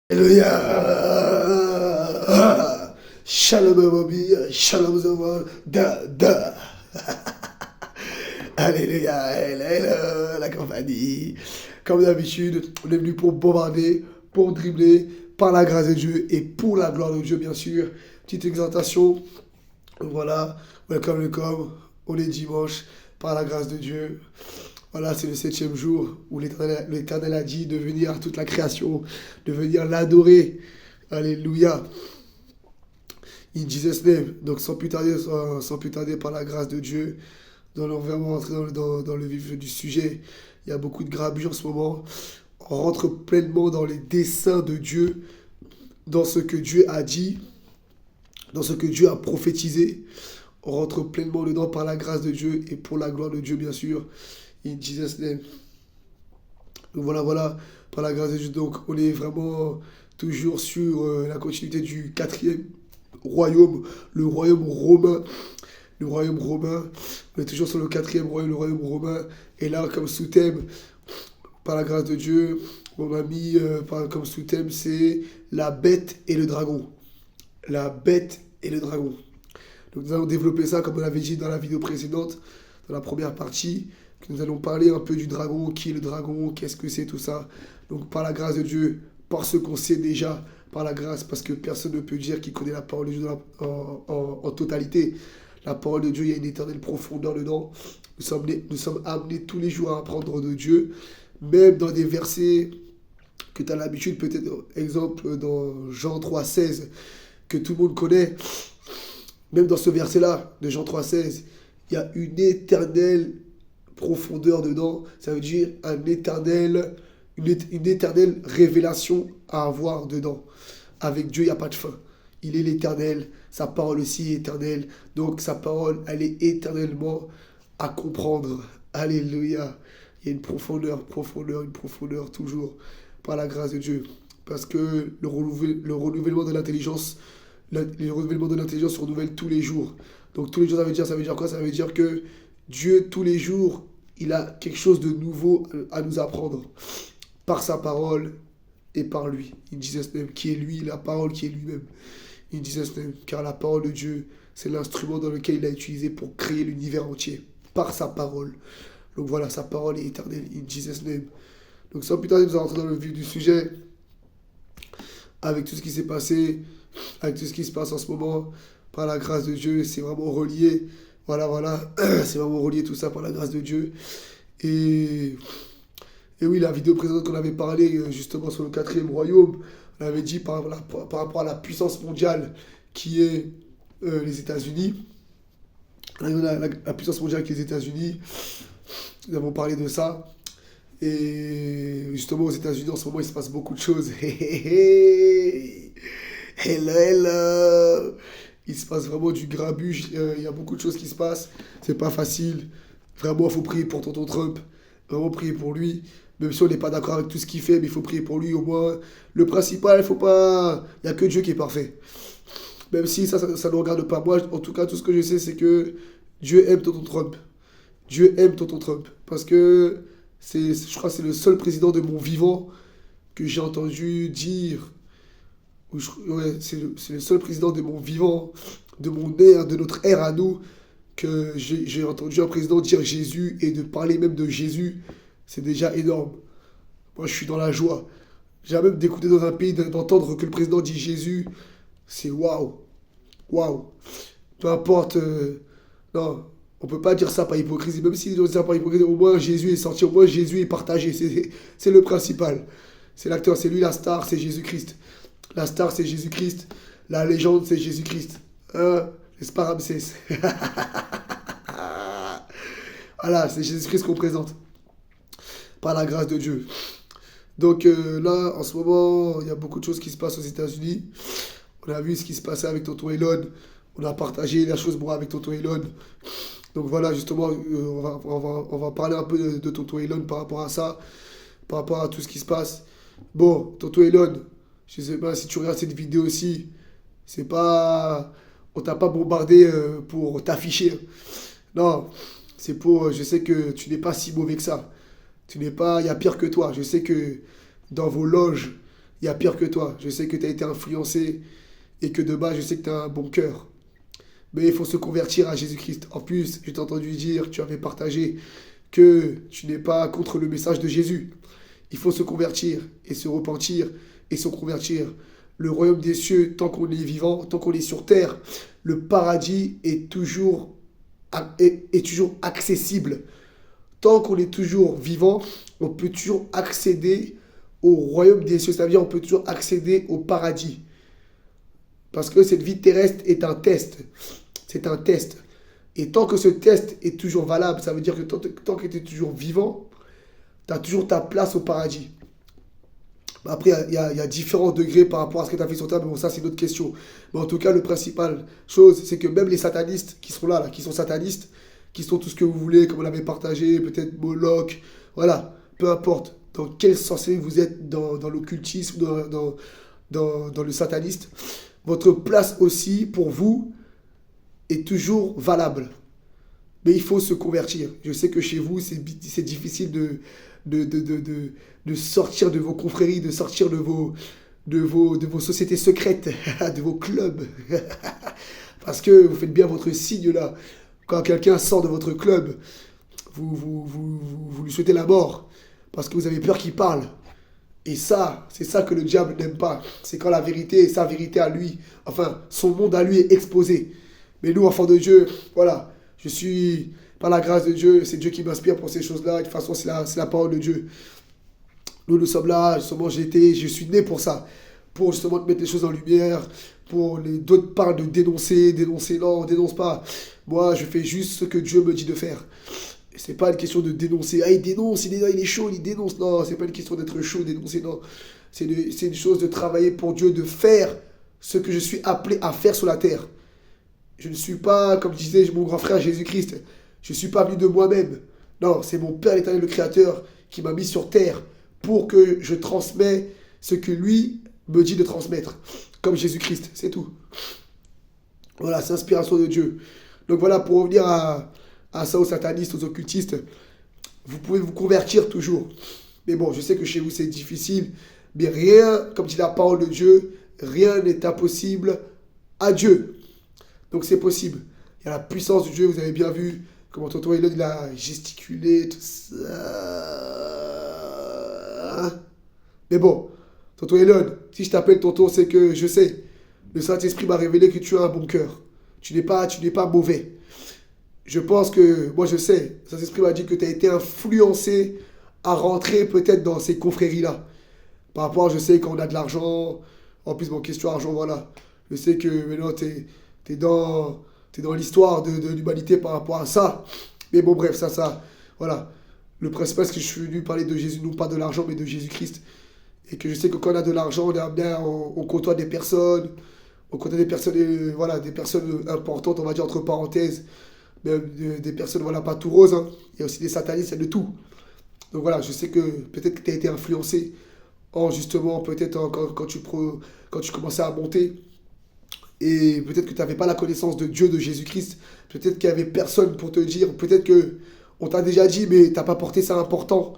Alléluia. Shalom Bobby, shalom Zoma, da. Alléluia, hello, la compagnie. Comme d'habitude, on est venu pour bombarder, pour dribbler, par la grâce de Dieu et pour la gloire de Dieu, bien sûr. Petite exhortation. Voilà, welcome. On est dimanche, par la grâce de Dieu. Voilà, c'est le 7e jour où l'Éternel a dit de venir à toute la création, de venir l'adorer. Alléluia. In Jesus' name. Donc sans plus tarder par la grâce de Dieu, nous allons vraiment rentrer dans le vif du sujet. Il y a beaucoup de grabuge en ce moment. On rentre pleinement dans les desseins de Dieu, dans ce que Dieu a dit, dans ce que Dieu a prophétisé. On rentre pleinement dedans par la grâce de Dieu et pour la gloire de Dieu, bien sûr. In Jesus' name. Donc voilà, par la grâce de Dieu. Donc on est vraiment toujours sur la continuité du 4e royaume, le royaume romain. Le royaume romain. On est toujours sur le 4e royaume, le royaume romain. Et là, comme sous-thème, par la grâce de Dieu, on a mis comme sous-thème, c'est la bête et le dragon. La bête et le dragon. Donc nous allons développer ça, comme on l'avait dit dans la vidéo précédente, dans la première partie. Nous allons parler un peu du dragon, qui est le dragon, qu'est-ce que c'est, tout ça. Donc par la grâce de Dieu, par ce qu'on sait déjà, par la grâce, parce que personne ne peut dire qu'il connaît la parole de Dieu en totalité. La parole de Dieu, il y a une éternelle profondeur dedans. Nous sommes amenés tous les jours à apprendre de Dieu, même dans des versets que tu as l'habitude, peut-être, exemple, dans Jean 3,16, que tout le monde connaît. Même dans ce verset-là, de Jean 3,16, il y a une éternelle profondeur dedans. Ça veut dire une éternelle révélation à avoir dedans. Avec Dieu, il n'y a pas de fin. Il est l'éternel. Sa parole aussi est éternelle. Donc sa parole, elle est éternellement à comprendre. Alléluia. Il y a une profondeur toujours par la grâce de Dieu. Parce que le renouvellement de l'intelligence, le renouvellement de l'intelligence se renouvelle tous les jours. Donc tous les jours, ça veut dire quoi? Ça veut dire que Dieu, tous les jours, il a quelque chose de nouveau à nous apprendre. Par sa parole et par lui. In Jesus' name, qui est lui, la parole qui est lui-même. In Jesus' name, car la parole de Dieu, c'est l'instrument dans lequel il a utilisé pour créer l'univers entier. Par sa parole. Donc voilà, sa parole est éternelle. In Jesus' name. Donc sans plus tarder, nous allons rentrer dans le vif du sujet. Avec tout ce qui s'est passé, avec tout ce qui se passe en ce moment, par la grâce de Dieu, c'est vraiment relié. Voilà, c'est vraiment relié tout ça par la grâce de Dieu. Et oui, la vidéo précédente qu'on avait parlé justement sur le 4e royaume, on avait dit par rapport à la puissance mondiale qui est les États-Unis. La puissance mondiale qui est les États-Unis, nous avons parlé de ça. Et justement aux États-Unis en ce moment il se passe beaucoup de choses. Hello. Il se passe vraiment du grabuge, il y a beaucoup de choses qui se passent, c'est pas facile. Vraiment, il faut prier pour tonton Trump, vraiment prier pour lui. Même si on n'est pas d'accord avec tout ce qu'il fait, mais il faut prier pour lui au moins. Le principal, il faut pas. Il n'y a que Dieu qui est parfait. Même si ça ne regarde pas moi, en tout cas, tout ce que je sais, c'est que Dieu aime tonton Trump. Dieu aime tonton Trump. Parce que je crois que c'est le seul président de mon vivant que j'ai entendu dire. Ouais, c'est le seul président de mon vivant, de mon ère, de notre ère à nous, que j'ai entendu un président dire Jésus et de parler même de Jésus. C'est déjà énorme. Moi, je suis dans la joie. J'ai même d'écouter dans un pays, d'entendre que le président dit Jésus. C'est waouh. Waouh. Peu importe. Non, on peut pas dire ça par hypocrisie. Même si on dit ça par hypocrisie, au moins Jésus est sorti, au moins Jésus est partagé. C'est le principal. C'est l'acteur, c'est lui la star, c'est Jésus-Christ. La star, c'est Jésus-Christ. La légende, c'est Jésus-Christ. Hein? N'est-ce pas, Ramsès? Voilà, c'est Jésus-Christ qu'on présente. Par la grâce de Dieu. Donc là, en ce moment, il y a beaucoup de choses qui se passent aux États-Unis. On a vu ce qui se passait avec tonton Elon. On a partagé la chose avec tonton Elon. Donc voilà, justement, on va parler un peu de tonton Elon par rapport à ça, par rapport à tout ce qui se passe. Bon, tonton Elon, je sais pas si tu regardes cette vidéo aussi, c'est pas... On t'a pas bombardé pour t'afficher. Non, c'est pour... Je sais que tu n'es pas si mauvais que ça. Tu n'es pas... Il y a pire que toi. Je sais que dans vos loges, Il y a pire que toi. Je sais que tu as été influencé et que de base, je sais que tu as un bon cœur. Mais il faut se convertir à Jésus-Christ. En plus, je t'ai entendu dire, tu avais partagé que tu n'es pas contre le message de Jésus. Il faut se convertir et se repentir et se convertir. Le royaume des cieux, tant qu'on est vivant, tant qu'on est sur terre, le paradis est toujours accessible. Tant qu'on est toujours vivant, on peut toujours accéder au royaume des cieux. C'est-à-dire on peut toujours accéder au paradis. Parce que cette vie terrestre est un test. C'est un test. Et tant que ce test est toujours valable, ça veut dire que tant que tu es toujours vivant, tu as toujours ta place au paradis. Après, il y a différents degrés par rapport à ce que tu as fait sur Terre, mais bon, ça, c'est une autre question. Mais en tout cas, le principal chose, c'est que même les satanistes qui sont là, qui sont satanistes, qui sont tout ce que vous voulez, comme on l'avait partagé, peut-être Moloch, voilà, peu importe dans quelle sorcellerie vous êtes, dans l'occultisme, dans le sataniste, votre place aussi, pour vous, est toujours valable. Mais il faut se convertir. Je sais que chez vous, c'est difficile de sortir de vos confréries, de sortir de vos sociétés secrètes, de vos clubs. Parce que vous faites bien votre signe là. Quand quelqu'un sort de votre club, vous lui souhaitez la mort. Parce que vous avez peur qu'il parle. Et ça, c'est ça que le diable n'aime pas. C'est quand la vérité, sa vérité à lui, enfin, son monde à lui est exposé. Mais nous, enfants de Dieu, voilà, je suis, par la grâce de Dieu, c'est Dieu qui m'inspire pour ces choses-là. De toute façon, c'est la parole de Dieu. Nous sommes là, justement, je suis né pour ça. Pour justement mettre les choses en lumière. D'autres parlent de dénoncer, non, on dénonce pas. Moi, je fais juste ce que Dieu me dit de faire. C'est pas une question de dénoncer. Ah, il dénonce, il est chaud, il dénonce. Non, c'est pas une question d'être chaud, dénoncer, non. C'est une chose de travailler pour Dieu, de faire ce que je suis appelé à faire sur la terre. Je ne suis pas, comme disait mon grand frère Jésus-Christ, je ne suis pas venu de moi-même. Non, c'est mon Père l'Éternel, le Créateur, qui m'a mis sur terre pour que je transmets ce que lui me dit de transmettre. Comme Jésus-Christ, c'est tout. Voilà, c'est l'inspiration de Dieu. Donc voilà, pour revenir à ça, aux satanistes, aux occultistes, vous pouvez vous convertir toujours. Mais bon, je sais que chez vous c'est difficile, mais rien, comme dit la parole de Dieu, rien n'est impossible à Dieu. Donc c'est possible. Il y a la puissance de Dieu, vous avez bien vu comment tonton Elon il a gesticulé, tout ça. Mais bon, tonton Elon, si je t'appelle tonton, c'est que je sais. Le Saint-Esprit m'a révélé que tu as un bon cœur. Tu n'es pas mauvais. Je pense que, moi je sais, le Saint-Esprit m'a dit que tu as été influencé à rentrer peut-être dans ces confréries-là. Par rapport, je sais, quand on a de l'argent, en plus, bon, question argent, voilà. Je sais que maintenant, t'es dans l'histoire de l'humanité par rapport à ça. Mais bon, bref, ça, voilà. Le principal, c'est que je suis venu parler de Jésus, non pas de l'argent, mais de Jésus-Christ. Et que je sais que quand on a de l'argent, on côtoie des personnes, voilà, des personnes importantes, on va dire entre parenthèses, mais des personnes, voilà, pas tout roses, hein. Il y a aussi des satanistes, il y a de tout. Donc voilà, je sais que peut-être que tu as été influencé justement, peut-être quand tu commençais à monter, et peut-être que tu n'avais pas la connaissance de Dieu, de Jésus-Christ, peut-être qu'il n'y avait personne pour te dire, peut-être que on t'a déjà dit, mais tu n'as pas porté ça important.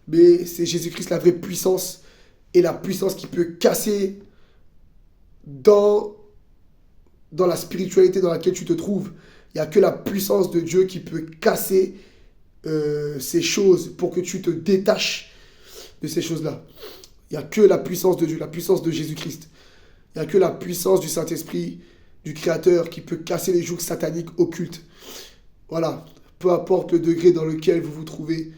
Mais c'est Jésus-Christ, la vraie puissance, et la puissance qui peut casser dans la spiritualité dans laquelle tu te trouves. Il n'y a que la puissance de Dieu qui peut casser ces choses pour que tu te détaches de ces choses-là. Il n'y a que la puissance de Dieu, la puissance de Jésus-Christ. Il n'y a que la puissance du Saint-Esprit, du Créateur, qui peut casser les jougs sataniques occultes. Voilà. Peu importe le degré dans lequel vous vous trouvez.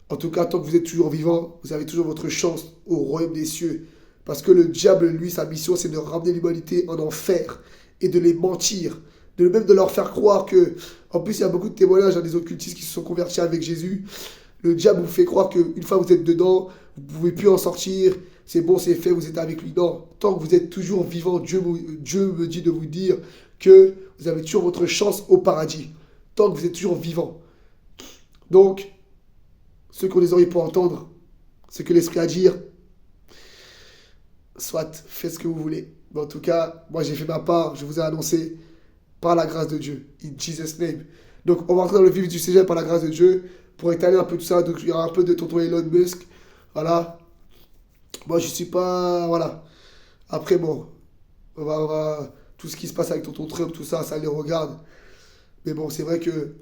En tout cas, tant que vous êtes toujours vivant, vous avez toujours votre chance au royaume des cieux. Parce que le diable, lui, sa mission, c'est de ramener l'humanité en enfer et de les mentir. Même de leur faire croire que... En plus, il y a beaucoup de témoignages des occultistes qui se sont convertis avec Jésus. Le diable vous fait croire qu'une fois que vous êtes dedans, vous ne pouvez plus en sortir. C'est bon, c'est fait, vous êtes avec lui. Non, tant que vous êtes toujours vivant, Dieu me dit de vous dire que vous avez toujours votre chance au paradis. Tant que vous êtes toujours vivant. Donc, ceux qui ont des oreilles pour entendre ce que l'Esprit a à dire, soit, faites ce que vous voulez. Mais en tout cas, moi j'ai fait ma part, je vous ai annoncé par la grâce de Dieu. In Jesus' name. Donc, on va entrer dans le vif du sujet par la grâce de Dieu pour étaler un peu tout ça. Donc, il y aura un peu de tonton Elon Musk. Voilà. Moi, je suis pas... Voilà. Après, bon, tout ce qui se passe avec tonton Trump, tout ça, ça les regarde. Mais bon, c'est vrai que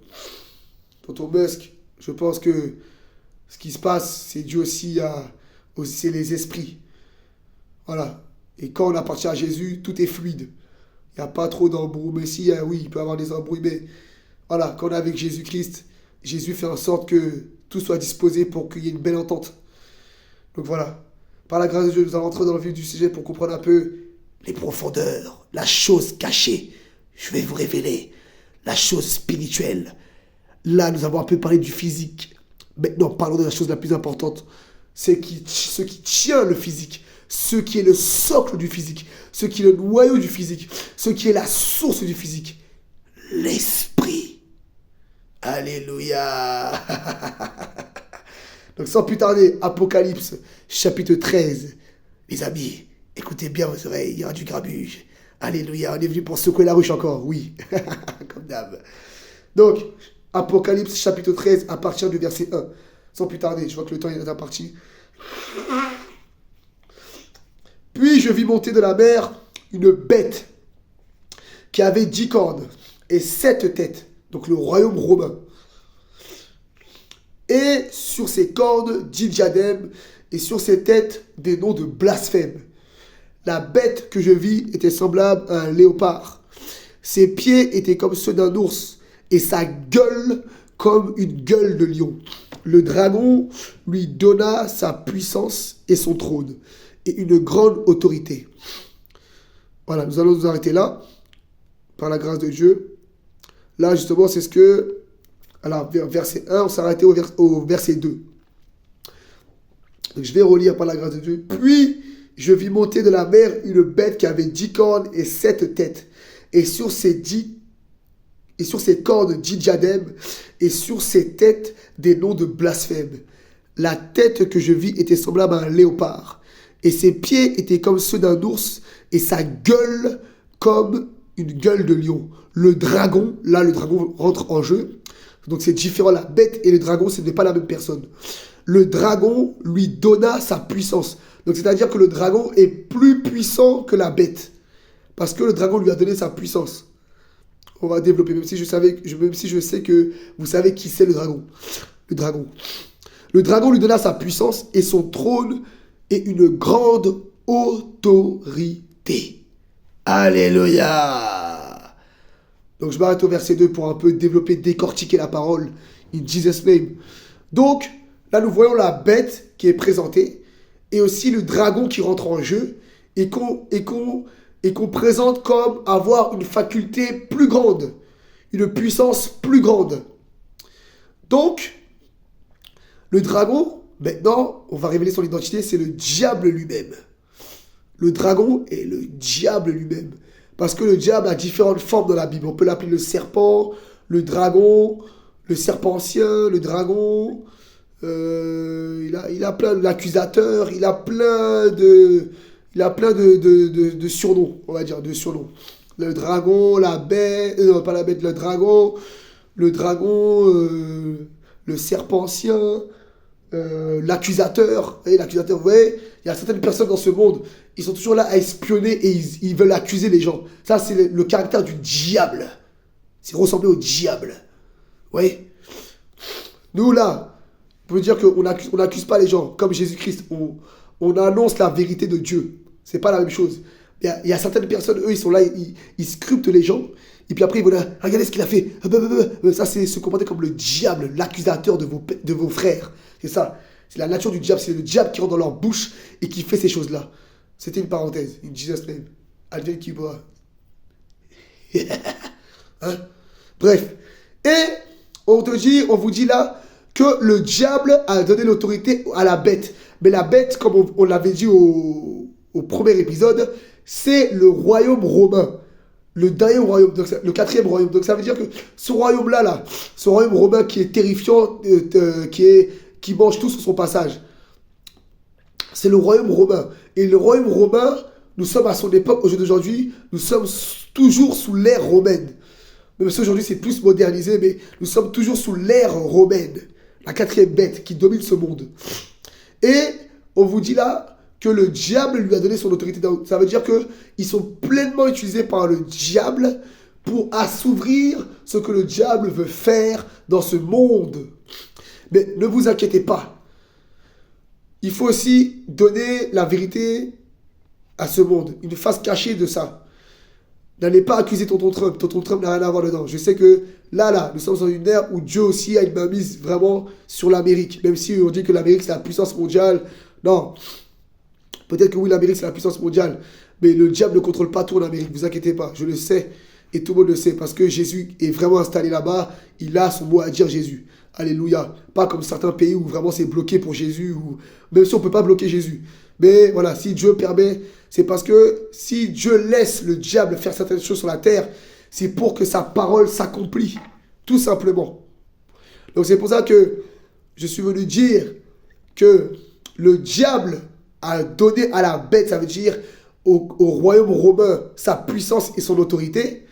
tonton Musk, je pense que ce qui se passe, c'est dû aussi c'est les esprits. Voilà. Et quand on appartient à Jésus, tout est fluide. Il n'y a pas trop d'embrouilles. Mais si, oui, il peut y avoir des embrouilles, mais voilà, quand on est avec Jésus-Christ, Jésus fait en sorte que tout soit disposé pour qu'il y ait une belle entente. Donc voilà. Par la grâce de Dieu, nous allons entrer dans le vif du sujet pour comprendre un peu les profondeurs, la chose cachée. Je vais vous révéler la chose spirituelle. Là, nous avons un peu parlé du physique. Maintenant, parlons de la chose la plus importante. C'est ce qui tient le physique. Ce qui est le socle du physique. Ce qui est le noyau du physique. Ce qui est la source du physique. L'esprit. Alléluia. Donc sans plus tarder, Apocalypse, chapitre 13. Les amis, écoutez bien vos oreilles, il y aura du grabuge. Alléluia, on est venu pour secouer la ruche encore, oui. Comme d'hab. Donc, Apocalypse, chapitre 13, à partir du verset 1. Sans plus tarder, je vois que le temps est parti. Puis je vis monter de la mer une bête qui avait 10 cornes et 7 têtes. Donc le royaume romain. Et sur ses cornes 10 diadèmes, et sur ses têtes des noms de blasphème. La bête que je vis était semblable à un léopard. Ses pieds étaient comme ceux d'un ours, et sa gueule comme une gueule de lion. Le dragon lui donna sa puissance et son trône, et une grande autorité. Voilà, nous allons nous arrêter là, par la grâce de Dieu. Là, justement, c'est ce que... Alors, verset 1, on s'est arrêté au verset 2. Donc, je vais relire par la grâce de Dieu. Puis, je vis monter de la mer une bête qui avait 10 cornes et 7 têtes. Et sur ses cornes 10 diadèmes. Et sur ses têtes des noms de blasphème. La tête que je vis était semblable à un léopard. Et ses pieds étaient comme ceux d'un ours. Et sa gueule comme une gueule de lion. Le dragon, là le dragon rentre en jeu. Donc c'est différent, la bête et le dragon, ce n'est pas la même personne. Le dragon lui donna sa puissance. Donc c'est-à-dire que le dragon est plus puissant que la bête. Parce que le dragon lui a donné sa puissance. On va développer, même si je sais que vous savez qui c'est le dragon. Le dragon. Le dragon lui donna sa puissance et son trône et une grande autorité. Alléluia. Donc je m'arrête au verset 2 pour un peu développer, décortiquer la parole. In Jesus' name. Donc, là nous voyons la bête qui est présentée et aussi le dragon qui rentre en jeu et qu'on présente comme avoir une faculté plus grande, une puissance plus grande. Donc, le dragon, maintenant, on va révéler son identité, c'est le diable lui-même. Le dragon est le diable lui-même. Parce que le diable a différentes formes dans la Bible. On peut l'appeler le serpent, le dragon, le serpentien, le dragon. Il a plein d'accusateur, il a plein de surnoms, on va dire, de surnoms. Le dragon, la bête, non pas la bête, le dragon, le serpentien, l'accusateur. Et l'accusateur, vous voyez, il y a certaines personnes dans ce monde, ils sont toujours là à espionner et ils veulent accuser les gens. Ça, c'est le caractère du diable. C'est ressembler au diable. Vous voyez? Nous, là, on peut dire qu'on n'accuse pas les gens. Comme Jésus-Christ, on annonce la vérité de Dieu. C'est pas la même chose. Il y a certaines personnes, eux, ils sont là, ils scrutent les gens. Et puis après, ils vont dire, regardez ce qu'il a fait. Ça, c'est se comporter comme le diable, l'accusateur de vos frères. C'est ça. C'est la nature du diable. C'est le diable qui rentre dans leur bouche et qui fait ces choses-là. C'était une parenthèse. In Jesus' name. Advent qui boit. Hein? Bref. Et on vous dit là que le diable a donné l'autorité à la bête. Mais la bête, comme on l'avait dit au premier épisode, c'est le royaume romain. Le dernier royaume, donc le 4e royaume. Donc ça veut dire que ce royaume-là, ce royaume romain qui est terrifiant, qui mange tout sur son passage, c'est le royaume romain. Et le royaume romain, nous sommes à son époque, au jour d'aujourd'hui, nous sommes toujours sous l'ère romaine. Même si aujourd'hui c'est plus modernisé, mais nous sommes toujours sous l'ère romaine. La 4e bête qui domine ce monde. Et on vous dit là que le diable lui a donné son autorité. Donc, ça veut dire qu'ils sont pleinement utilisés par le diable pour assouvir ce que le diable veut faire dans ce monde. Mais ne vous inquiétez pas. Il faut aussi donner la vérité à ce monde. Une face cachée de ça. N'allez pas accuser tonton Trump. Tonton Trump n'a rien à voir dedans. Je sais que là, nous sommes dans une ère où Dieu aussi a une mainmise vraiment sur l'Amérique. Même si on dit que l'Amérique c'est la puissance mondiale. Non. Peut-être que oui, l'Amérique c'est la puissance mondiale. Mais le diable ne contrôle pas tout en Amérique. Ne vous inquiétez pas. Je le sais. Et tout le monde le sait. Parce que Jésus est vraiment installé là-bas. Il a son mot à dire, Jésus. Alléluia. Pas comme certains pays où vraiment c'est bloqué pour Jésus. Ou... Même si on ne peut pas bloquer Jésus. Mais voilà, si Dieu permet, c'est parce que si Dieu laisse le diable faire certaines choses sur la terre, c'est pour que sa parole s'accomplisse. Tout simplement. Donc c'est pour ça que je suis venu dire que le diable a donné à la bête, ça veut dire au royaume romain, sa puissance et son autorité.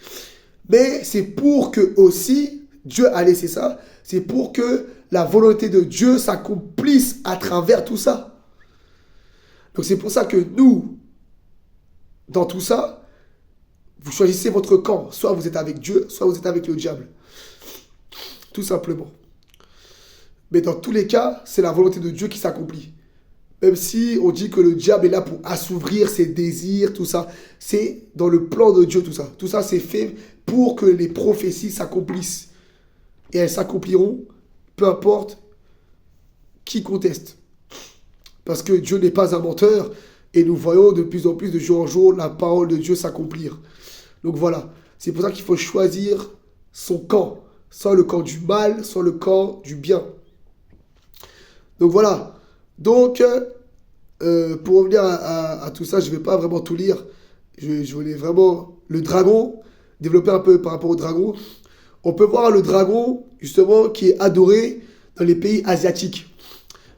Mais c'est pour que aussi, Dieu a laissé ça, c'est pour que la volonté de Dieu s'accomplisse à travers tout ça. Donc c'est pour ça que nous, dans tout ça, vous choisissez votre camp. Soit vous êtes avec Dieu, soit vous êtes avec le diable. Tout simplement. Mais dans tous les cas, c'est la volonté de Dieu qui s'accomplit. Même si on dit que le diable est là pour assouvir ses désirs, tout ça, c'est dans le plan de Dieu tout ça. Tout ça c'est fait pour que les prophéties s'accomplissent. Et elles s'accompliront, peu importe qui conteste. Parce que Dieu n'est pas un menteur et nous voyons de plus en plus de jour en jour la parole de Dieu s'accomplir. Donc voilà, c'est pour ça qu'il faut choisir son camp, soit le camp du mal, soit le camp du bien. Donc voilà, donc pour revenir à tout ça, je ne vais pas vraiment tout lire. Je voulais vraiment le dragon, développer un peu par rapport au dragon. On peut voir le dragon justement qui est adoré dans les pays asiatiques.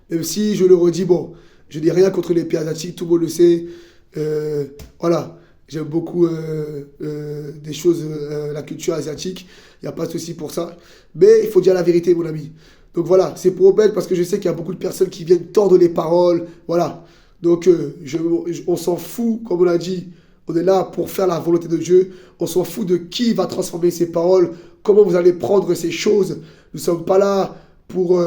Même si, je le redis, bon, je n'ai rien contre les pays asiatiques, tout le monde le sait. Voilà, j'aime beaucoup des choses, la culture asiatique. Il n'y a pas de souci pour ça. Mais il faut dire la vérité, mon ami. Donc voilà, c'est pour eux parce que je sais qu'il y a beaucoup de personnes qui viennent tordre les paroles. Voilà. Donc, on s'en fout, comme on l'a dit. On est là pour faire la volonté de Dieu. On s'en fout de qui va transformer ces paroles, comment vous allez prendre ces choses. Nous ne sommes pas là pour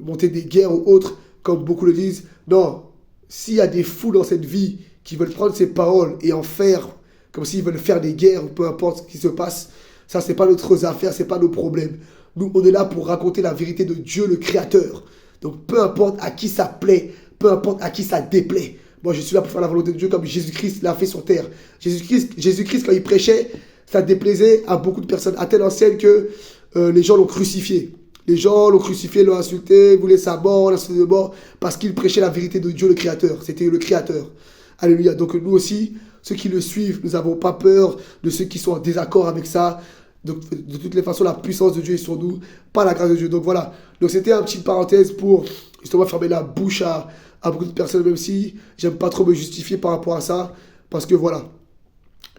monter des guerres ou autres, comme beaucoup le disent. Non, s'il y a des fous dans cette vie qui veulent prendre ces paroles et en faire, comme s'ils veulent faire des guerres, ou peu importe ce qui se passe, ça, c'est pas notre affaire, c'est pas nos problèmes. Nous, on est là pour raconter la vérité de Dieu, le Créateur. Donc, peu importe à qui ça plaît, peu importe à qui ça déplaît. Moi, je suis là pour faire la volonté de Dieu comme Jésus-Christ l'a fait sur terre. Jésus-Christ, quand il prêchait, ça déplaisait à beaucoup de personnes, à telle enseigne que les gens l'ont crucifié. Les gens l'ont crucifié, l'ont insulté, voulaient sa mort, l'insulté de mort, parce qu'il prêchait la vérité de Dieu, le Créateur. C'était le Créateur. Alléluia. Donc nous aussi, ceux qui le suivent, nous n'avons pas peur de ceux qui sont en désaccord avec ça. Donc, de toutes les façons, la puissance de Dieu est sur nous, pas la grâce de Dieu. Donc voilà. Donc c'était une petite parenthèse pour justement fermer la bouche à beaucoup de personnes, même si j'aime pas trop me justifier par rapport à ça. Parce que voilà.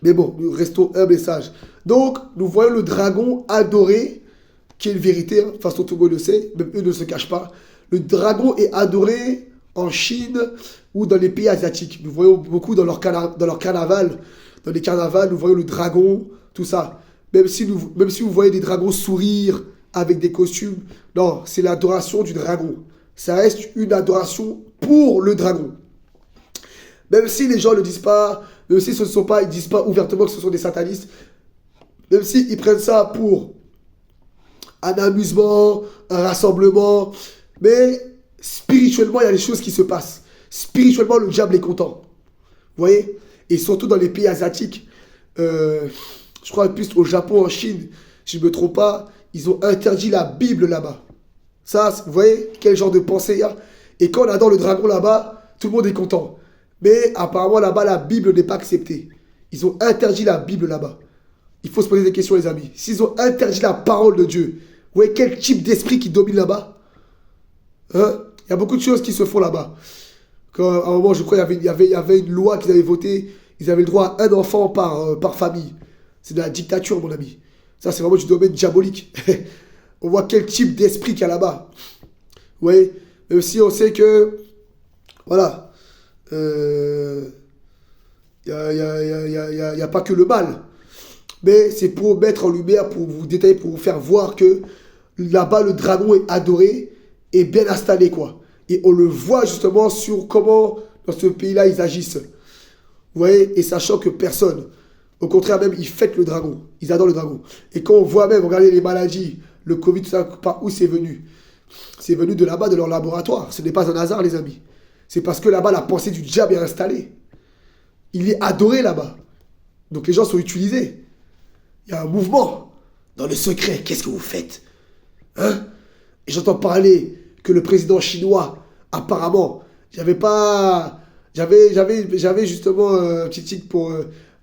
Mais bon, nous restons humbles et sages. Donc, nous voyons le dragon adoré, qui est une vérité, hein. De toute façon, tout le monde le sait, même eux ne se cachent pas. Le dragon est adoré en Chine ou dans les pays asiatiques. Nous voyons beaucoup dans leur carnaval. Dans les carnavals, nous voyons le dragon, tout ça. Même si vous voyez des dragons sourire avec des costumes, non, c'est l'adoration du dragon. Ça reste une adoration pour le dragon. Même si les gens ne le disent pas, même si ils ne disent pas ouvertement que ce sont des satanistes, même s'ils prennent ça pour un amusement, un rassemblement, mais spirituellement, il y a des choses qui se passent. Spirituellement, le diable est content. Vous voyez? Et surtout dans les pays asiatiques, je crois plus au Japon, en Chine, si je ne me trompe pas, ils ont interdit la Bible là-bas. Ça, vous voyez quel genre de pensée il y a? Et quand on adore le dragon là-bas, tout le monde est content. Mais apparemment là-bas, la Bible n'est pas acceptée. Ils ont interdit la Bible là-bas. Il faut se poser des questions, les amis. S'ils ont interdit la parole de Dieu, vous voyez quel type d'esprit qui domine là-bas? Hein? Il y a beaucoup de choses qui se font là-bas. À un moment, je crois qu'il y avait une loi qu'ils avaient votée. Ils avaient le droit à un enfant par famille. C'est de la dictature, mon ami. Ça, c'est vraiment du domaine diabolique. On voit quel type d'esprit qu'il y a là-bas. Vous voyez? Même si on sait que Voilà. Il n'y a pas que le mal. Mais c'est pour mettre en lumière, pour vous détailler, pour vous faire voir que là-bas, le dragon est adoré et bien installé, quoi. Et on le voit justement sur comment, dans ce pays-là, ils agissent. Vous voyez, et sachant que personne, au contraire même, ils fêtent le dragon. Ils adorent le dragon. Et quand on voit même, regardez les maladies, le Covid, tout ça, par où c'est venu? C'est venu de là-bas, de leur laboratoire. Ce n'est pas un hasard, les amis. C'est parce que là-bas, la pensée du diable est installée. Il est adoré là-bas. Donc les gens sont utilisés. Il y a un mouvement. Dans le secret, qu'est-ce que vous faites? Hein? Et j'entends parler que le président chinois, apparemment, j'avais justement un petit tic pour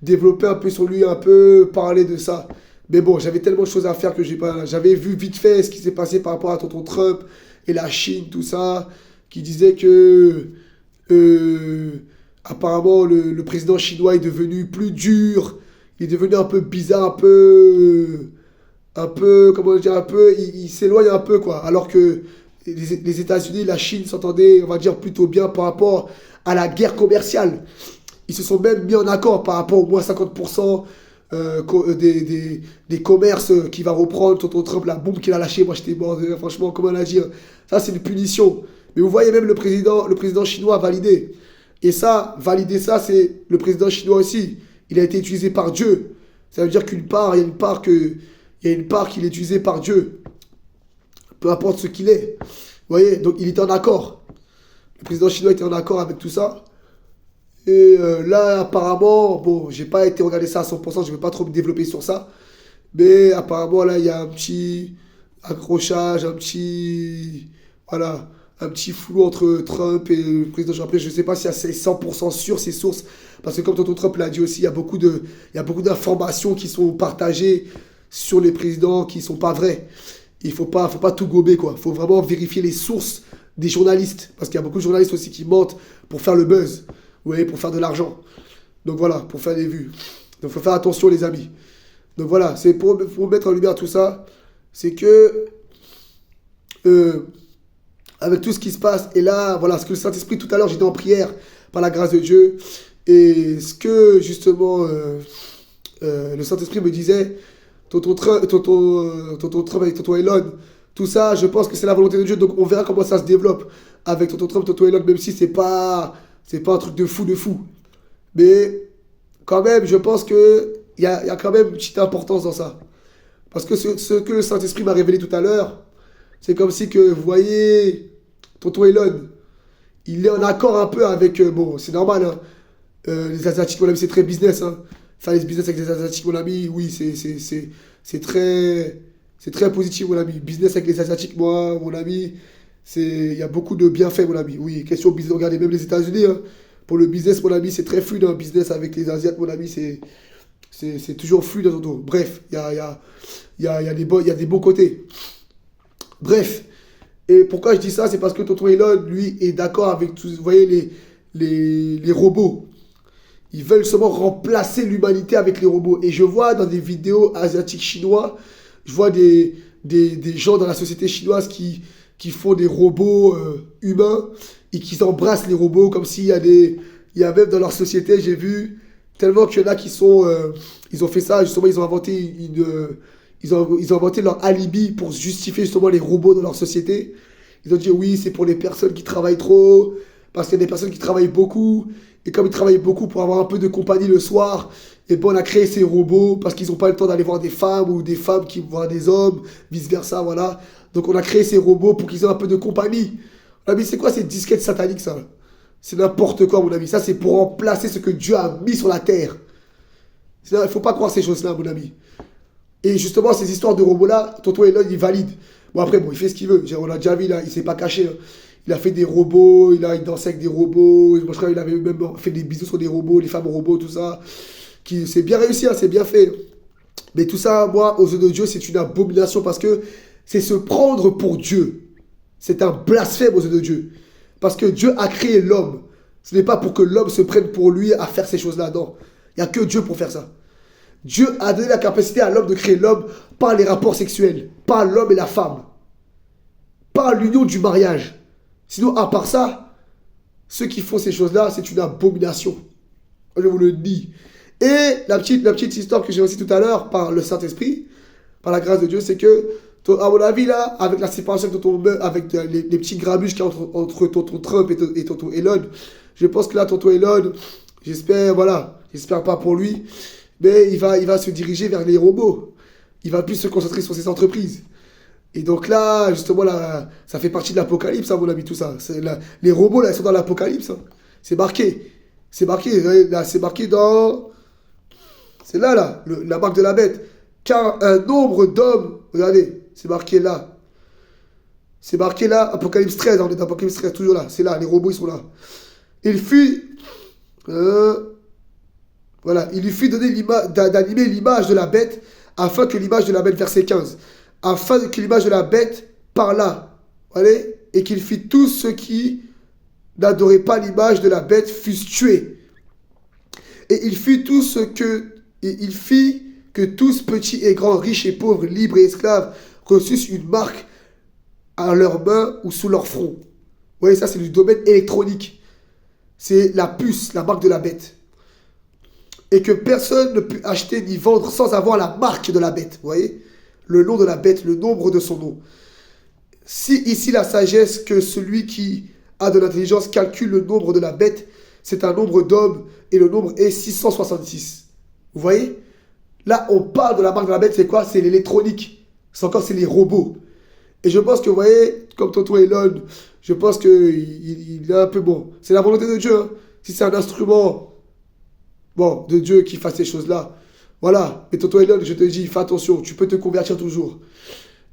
développer un peu sur lui, un peu parler de ça. Mais bon, j'avais tellement de choses à faire que j'ai pas. J'avais vu vite fait ce qui s'est passé par rapport à tonton Trump et la Chine, tout ça, qui disait que apparemment le président chinois est devenu plus dur, il est devenu un peu bizarre, comment dire, il s'éloigne un peu, quoi. Alors que les États-Unis, la Chine s'entendaient, on va dire, plutôt bien par rapport à la guerre commerciale. Ils se sont même mis en accord par rapport au moins 50% des commerces qu'il va reprendre. Tonton Trump, la bombe qu'il a lâchée, moi j'étais mort, franchement, comment l'agir. Ça, c'est une punition. Mais vous voyez, même le président chinois a validé. Et ça, valider ça, c'est le président chinois aussi. Il a été utilisé par Dieu. Ça veut dire qu'une part, il y a une part qu'il est utilisé par Dieu. Peu importe ce qu'il est. Vous voyez, donc il était en accord. Le président chinois était en accord avec tout ça. Et là, apparemment, bon, j'ai pas été regarder ça à 100%, je ne vais pas trop me développer sur ça. Mais apparemment, là, il y a un petit accrochage, voilà, un petit flou entre Trump et le président. Après, je ne sais pas si c'est 100% sûr ces sources. Parce que comme tonton Trump l'a dit aussi, il y a beaucoup d'informations qui sont partagées sur les présidents qui ne sont pas vraies. Il faut pas tout gober, quoi. Il faut vraiment vérifier les sources des journalistes. Parce qu'il y a beaucoup de journalistes aussi qui mentent pour faire le buzz. Vous voyez, pour faire de l'argent. Donc voilà, pour faire des vues. Donc il faut faire attention, les amis. Donc voilà, c'est pour mettre en lumière tout ça. C'est que, avec tout ce qui se passe, et là, voilà, ce que le Saint-Esprit, tout à l'heure, j'étais en prière, par la grâce de Dieu. Et ce que, justement, le Saint-Esprit me disait, tonton Trump avec tonton Elon, tout ça, je pense que c'est la volonté de Dieu. Donc on verra comment ça se développe avec tonton Trump, tonton Elon, même si c'est pas un truc de fou. Mais quand même, je pense qu'il y a quand même une petite importance dans ça. Parce que ce que le Saint-Esprit m'a révélé tout à l'heure, c'est comme si que, vous voyez, tonton Elon, il est en accord un peu avec... bon, c'est normal, hein. Les Asiatiques, mon ami, c'est très business. Hein. Faire les business avec les Asiatiques, mon ami, oui, c'est très positif, mon ami. Business avec les Asiatiques, moi, mon ami, il y a beaucoup de bienfaits, mon ami. Oui, question business, regardez, même les États-Unis, hein, pour le business, mon ami, c'est très fluide. Un business avec les Asiates, mon ami, c'est toujours fluide dans ton dos. Bref, il y a des bons côtés. Bref, et pourquoi je dis ça? C'est parce que tonton Elon, lui, est d'accord avec tout. Vous voyez, les robots. Ils veulent seulement remplacer l'humanité avec les robots. Et je vois dans des vidéos asiatiques chinois, je vois des gens dans la société chinoise qui font des robots humains et qui embrassent les robots comme s'il y a il y a même dans leur société, j'ai vu tellement qu'il y en a qui sont... ils ont fait ça, justement, ils ont inventé leur alibi pour justifier justement les robots dans leur société. Ils ont dit oui, c'est pour les personnes qui travaillent trop, parce qu'il y a des personnes qui travaillent beaucoup, et comme ils travaillent beaucoup pour avoir un peu de compagnie le soir, et bon, on a créé ces robots parce qu'ils n'ont pas le temps d'aller voir des femmes, ou des femmes qui vont voir des hommes, vice-versa, voilà. Donc on a créé ces robots pour qu'ils aient un peu de compagnie. Mon ami, c'est quoi ces disquettes sataniques, ça? C'est n'importe quoi, mon ami. Ça, c'est pour remplacer ce que Dieu a mis sur la terre. Il ne faut pas croire ces choses-là, mon ami. Et justement, ces histoires de robots-là, tonton Elon, il valide. Bon, après, bon, il fait ce qu'il veut. On l'a déjà vu, là, il ne s'est pas caché. Hein. Il a fait des robots, il dansait avec des robots. Moi, je crois qu'il avait même fait des bisous sur des robots, les femmes robots, tout ça. C'est bien réussi, hein, c'est bien fait. Mais tout ça, moi, aux yeux de Dieu, c'est une abomination parce que c'est se prendre pour Dieu. C'est un blasphème aux yeux de Dieu. Parce que Dieu a créé l'homme. Ce n'est pas pour que l'homme se prenne pour lui à faire ces choses-là. Non. Il n'y a que Dieu pour faire ça. Dieu a donné la capacité à l'homme de créer l'homme par les rapports sexuels, par l'homme et la femme, par l'union du mariage. Sinon, à part ça, ceux qui font ces choses-là, c'est une abomination. Je vous le dis. Et la petite histoire que j'ai aussi tout à l'heure par le Saint-Esprit, par la grâce de Dieu, c'est que, à mon avis, là, avec la séparation avec les petits grabuges qu'il y a entre tonton Trump et tonton Elon, je pense que là, tonton Elon, j'espère pas pour lui, mais il va se diriger vers les robots. Il va plus se concentrer sur ses entreprises. Et donc là, justement, là, ça fait partie de l'apocalypse, à mon avis, tout ça. Les robots, là, ils sont dans l'apocalypse. Hein. C'est marqué. C'est marqué, là, c'est marqué dans... C'est là, la marque de la bête. Car un nombre d'hommes, regardez, c'est marqué là. C'est marqué là, Apocalypse 13, on est dans Apocalypse 13, toujours là. C'est là, les robots, ils sont là. Il fut... voilà, il lui fut donné d'animer l'image de la bête, afin que l'image de la bête, verset 15, afin que l'image de la bête parlât, voyez, et qu'il fit tous ceux qui n'adoraient pas l'image de la bête fussent tués. Et il fit que tous, petits et grands, riches et pauvres, libres et esclaves, reçussent une marque à leurs mains ou sous leur front. Vous voyez, ça c'est du domaine électronique. C'est la puce, la marque de la bête. Et que personne ne put acheter ni vendre sans avoir la marque de la bête. Vous voyez, le nom de la bête, le nombre de son nom. Si ici la sagesse que celui qui a de l'intelligence calcule le nombre de la bête, c'est un nombre d'hommes et le nombre est 666. Vous voyez? Là, on parle de la marque de la bête, c'est quoi? C'est l'électronique. C'est les robots. Et je pense que, vous voyez, comme tonton Elon, je pense qu'il est un peu bon. C'est la volonté de Dieu. Hein. Si c'est un instrument, bon, de Dieu qui fasse ces choses-là, voilà. Mais tonton Elon, je te dis, fais attention, tu peux te convertir toujours.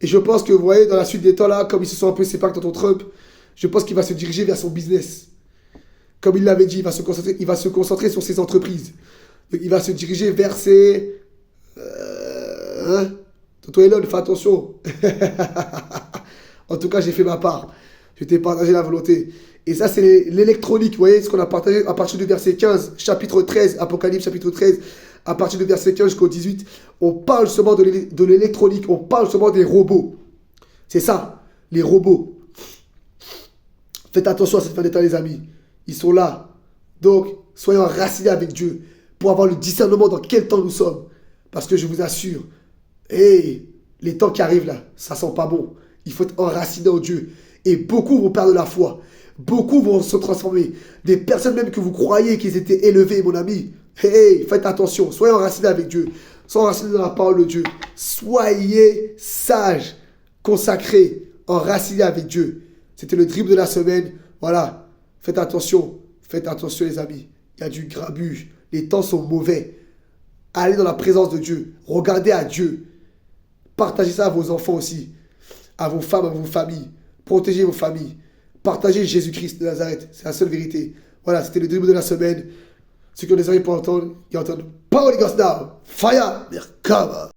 Et je pense que, vous voyez, dans la suite des temps, là, comme ils se sont un peu séparés de tonton Trump, je pense qu'il va se diriger vers son business. Comme il l'avait dit, il va se concentrer sur ses entreprises. Donc, il va se diriger vers ses... Tonton Elon, fais attention. En tout cas, j'ai fait ma part. Je t'ai partagé la volonté. Et ça, c'est l'électronique. Vous voyez ce qu'on a partagé à partir du verset 15, chapitre 13, Apocalypse, chapitre 13, à partir du verset 15 jusqu'au 18. On parle seulement de l'électronique. On parle seulement des robots. C'est ça, les robots. Faites attention à cette fin d'état, les amis. Ils sont là. Donc, soyons enracinés avec Dieu pour avoir le discernement dans quel temps nous sommes. Parce que je vous assure, les temps qui arrivent là, ça sent pas bon. Il faut être enraciné en Dieu. Et beaucoup vont perdre la foi. Beaucoup vont se transformer. Des personnes même que vous croyez qu'ils étaient élevés, mon ami. Faites attention. Soyez enracinés avec Dieu. Soyez enracinés dans la parole de Dieu. Soyez sages, consacrés, enracinés avec Dieu. C'était le dribble de la semaine. Voilà. Faites attention. Faites attention, les amis. Il y a du grabuge. Les temps sont mauvais. Allez dans la présence de Dieu. Regardez à Dieu. Partagez ça à vos enfants aussi. À vos femmes, à vos familles. Protégez vos familles. Partagez Jésus-Christ de Nazareth. C'est la seule vérité. Voilà, c'était le dribble de la semaine. Ceux qui ont des oreilles pour entendre, ils entendent. Power Ghost now. Fire. Merkaba.